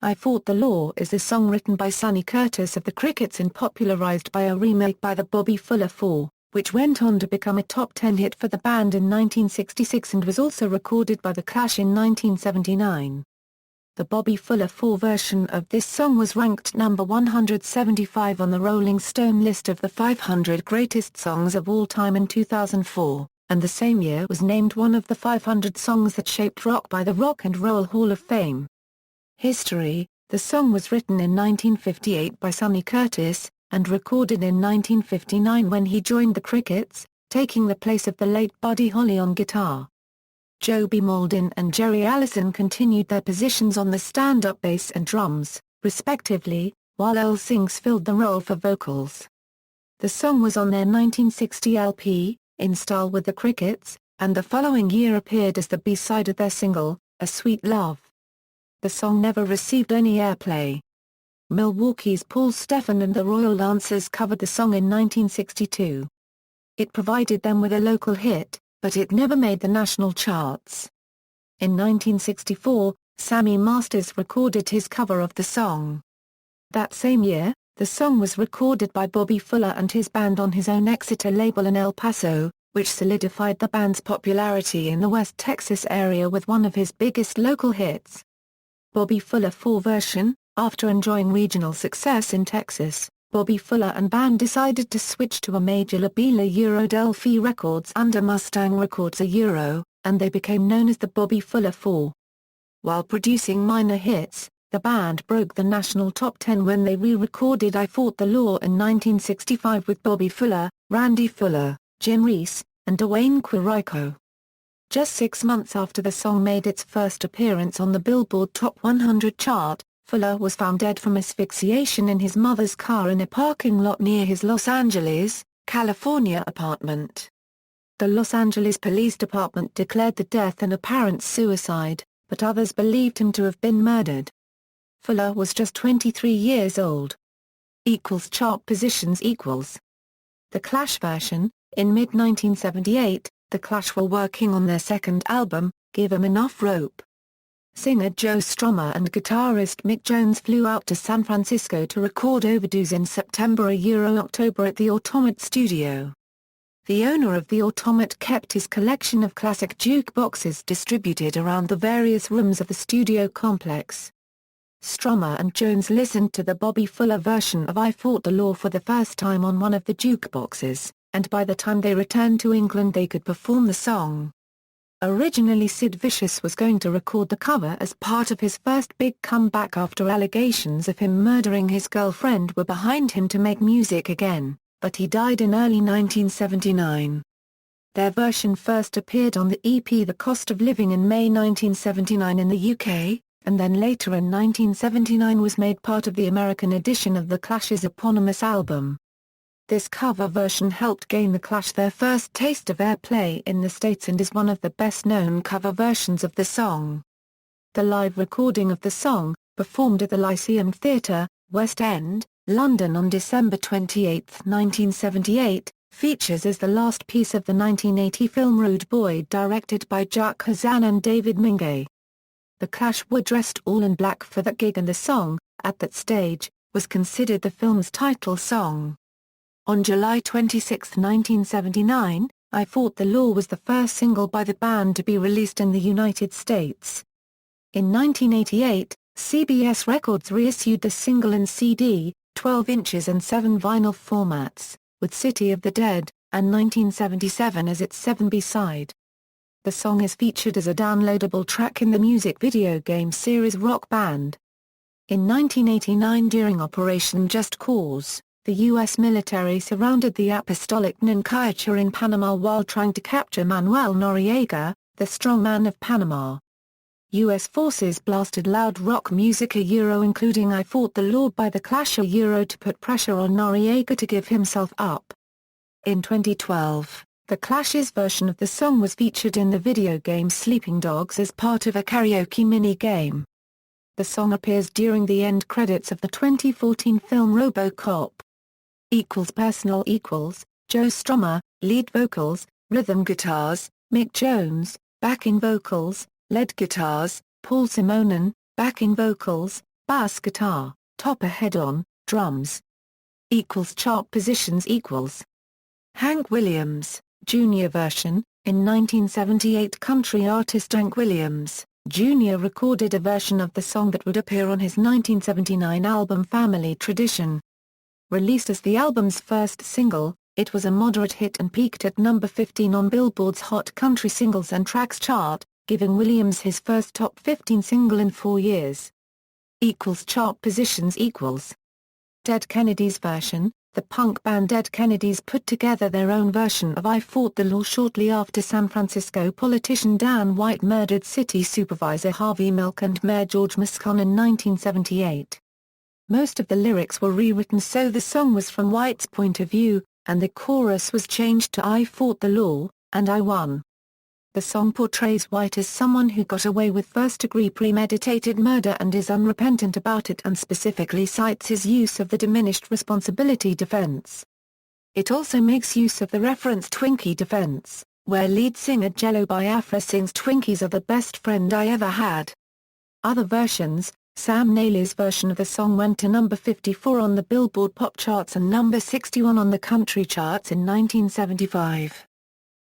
I Fought the Law is a song written by Sonny Curtis of the Crickets and popularized by a remake by the Bobby Fuller Four, which went on to become a top 10 hit for the band in 1966 and was also recorded by The Clash in 1979. The Bobby Fuller Four version of this song was ranked number 175 on the Rolling Stone list of the 500 greatest songs of all time in 2004, and the same year was named one of the 500 songs that shaped rock by the Rock and Roll Hall of Fame. History: the song was written in 1958 by Sonny Curtis, and recorded in 1959 when he joined the Crickets, taking the place of the late Buddy Holly on guitar. Joby Mauldin and Jerry Allison continued their positions on the stand-up bass and drums, respectively, while Earl Sings filled the role for vocals. The song was on their 1960 LP, In Style with the Crickets, and the following year appeared as the B-side of their single, A Sweet Love. The song never received any airplay. Milwaukee's Paul Stephan and the Royal Lancers covered the song in 1962. It provided them with a local hit, but it never made the national charts. In 1964, Sammy Masters recorded his cover of the song. That same year, the song was recorded by Bobby Fuller and his band on his own Exeter label in El Paso, which solidified the band's popularity in the West Texas area with one of his biggest local hits. Bobby Fuller Four version: after enjoying regional success in Texas, Bobby Fuller and band decided to switch to a major label Delphi Records under Mustang Records and they became known as the Bobby Fuller Four. While producing minor hits, the band broke the national top 10 when they re-recorded I Fought the Law in 1965 with Bobby Fuller, Randy Fuller, Jim Reese, and Dwayne Quirico. Just 6 months after the song made its first appearance on the Billboard Top 100 chart, Fuller was found dead from asphyxiation in his mother's car in a parking lot near his Los Angeles, California apartment. The Los Angeles Police Department declared the death an apparent suicide, but others believed him to have been murdered. Fuller was just 23 years old. Chart positions equals. The Clash version: in mid-1978, The Clash were working on their second album, Give 'Em Enough Rope. Singer Joe Strummer and guitarist Mick Jones flew out to San Francisco to record Overdose in September/October at the Automat studio. The owner of the Automat kept his collection of classic jukeboxes distributed around the various rooms of the studio complex. Strummer and Jones listened to the Bobby Fuller version of I Fought the Law for the first time on one of the jukeboxes, and by the time they returned to England they could perform the song. Originally Sid Vicious was going to record the cover as part of his first big comeback after allegations of him murdering his girlfriend were behind him to make music again, but he died in early 1979. Their version first appeared on the EP The Cost of Living in May 1979 in the UK, and then later in 1979 was made part of the American edition of The Clash's eponymous album. This cover version helped gain The Clash their first taste of airplay in the States and is one of the best-known cover versions of the song. The live recording of the song, performed at the Lyceum Theatre, West End, London on December 28, 1978, features as the last piece of the 1980 film Rude Boy directed by Jacques Hazan and David Mingay. The Clash were dressed all in black for that gig and the song, at that stage, was considered the film's title song. On July 26, 1979, I Fought the Law was the first single by the band to be released in the United States. In 1988, CBS Records reissued the single in CD, 12 inches and 7 vinyl formats, with City of the Dead, and 1977 as its 7B side. The song is featured as a downloadable track in the music video game series Rock Band. In 1989 during Operation Just Cause, the U.S. military surrounded the Apostolic Nunciature in Panama while trying to capture Manuel Noriega, the strongman of Panama. U.S. forces blasted loud rock music including I Fought the Law by The Clash to put pressure on Noriega to give himself up. In 2012, The Clash's version of the song was featured in the video game Sleeping Dogs as part of a karaoke mini-game. The song appears during the end credits of the 2014 film RoboCop. Personal equals, Joe Strummer, lead vocals, rhythm guitars, Mick Jones, backing vocals, lead guitars, Paul Simonon, backing vocals, bass guitar, top head-on, drums. Chart positions equals. Hank Williams, Jr. version. In 1978, country artist Hank Williams, Jr. recorded a version of the song that would appear on his 1979 album Family Tradition. Released as the album's first single, it was a moderate hit and peaked at number 15 on Billboard's Hot Country Singles and Tracks chart, giving Williams his first top 15 single in 4 years. Chart positions equals. Dead Kennedys version. The punk band Dead Kennedys put together their own version of I Fought the Law shortly after San Francisco politician Dan White murdered city supervisor Harvey Milk and Mayor George Moscone in 1978. Most of the lyrics were rewritten so the song was from White's point of view, and the chorus was changed to I fought the law, and I won. The song portrays White as someone who got away with first-degree premeditated murder and is unrepentant about it and specifically cites his use of the diminished responsibility defense. It also makes use of the reference Twinkie defense, where lead singer Jello Biafra sings Twinkies are the best friend I ever had. Other versions. Sam Neily's version of the song went to number 54 on the Billboard Pop charts and number 61 on the country charts in 1975.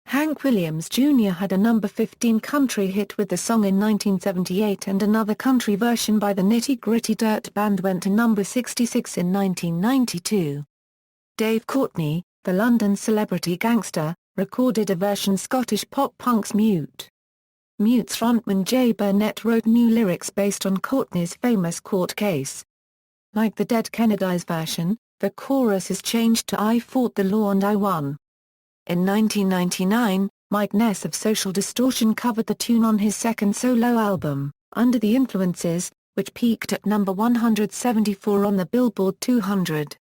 Hank Williams Jr. had a number 15 country hit with the song in 1978 and another country version by the Nitty Gritty Dirt Band went to number 66 in 1992. Dave Courtney, the London celebrity gangster, recorded a version Scottish pop punk's Mute. Mute's frontman Jay Burnett wrote new lyrics based on Courtney's famous court case. Like the Dead Kennedys version, the chorus is changed to I fought the law and I won. In 1999, Mike Ness of Social Distortion covered the tune on his second solo album, Under the Influences, which peaked at number 174 on the Billboard 200.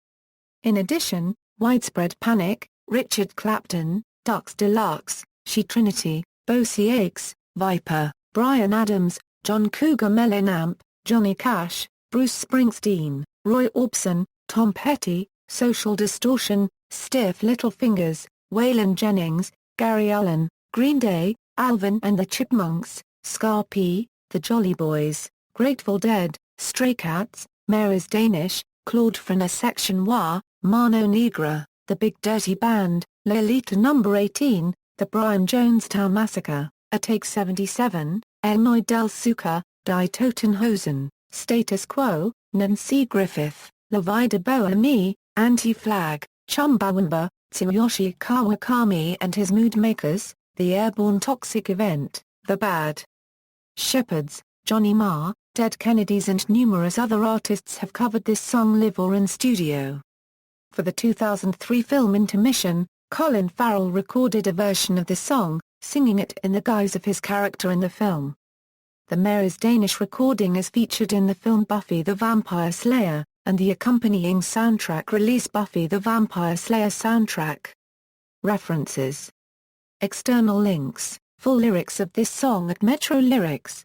In addition, Widespread Panic, Richard Clapton, Dux Deluxe, She Trinity, Bosie Aches, Viper, Bryan Adams, John Cougar Mellencamp, Johnny Cash, Bruce Springsteen, Roy Orbison, Tom Petty, Social Distortion, Stiff Little Fingers, Waylon Jennings, Gary Allan, Green Day, Alvin and the Chipmunks, Scar P, The Jolly Boys, Grateful Dead, Stray Cats, Mary's Danish, Claude Frena Section Wa, Mano Negra, The Big Dirty Band, Lolita No. 18, The Brian Jonestown Massacre, A Take 77, El Noi del Sucre, Die Toten Hosen, Status Quo, Nancy Griffith, La Vida Boheme, Anti-Flag, Chumbawamba, Tsuyoshi Kawakami and his Moodmakers, The Airborne Toxic Event, The Bad Shepherds, Johnny Marr, Dead Kennedys and numerous other artists have covered this song live or in studio. For the 2003 film Intermission, Colin Farrell recorded a version of the song, singing it in the guise of his character in the film. The Mary's Danish recording is featured in the film Buffy the Vampire Slayer, and the accompanying soundtrack release Buffy the Vampire Slayer soundtrack. References. External links, full lyrics of this song at Metro Lyrics.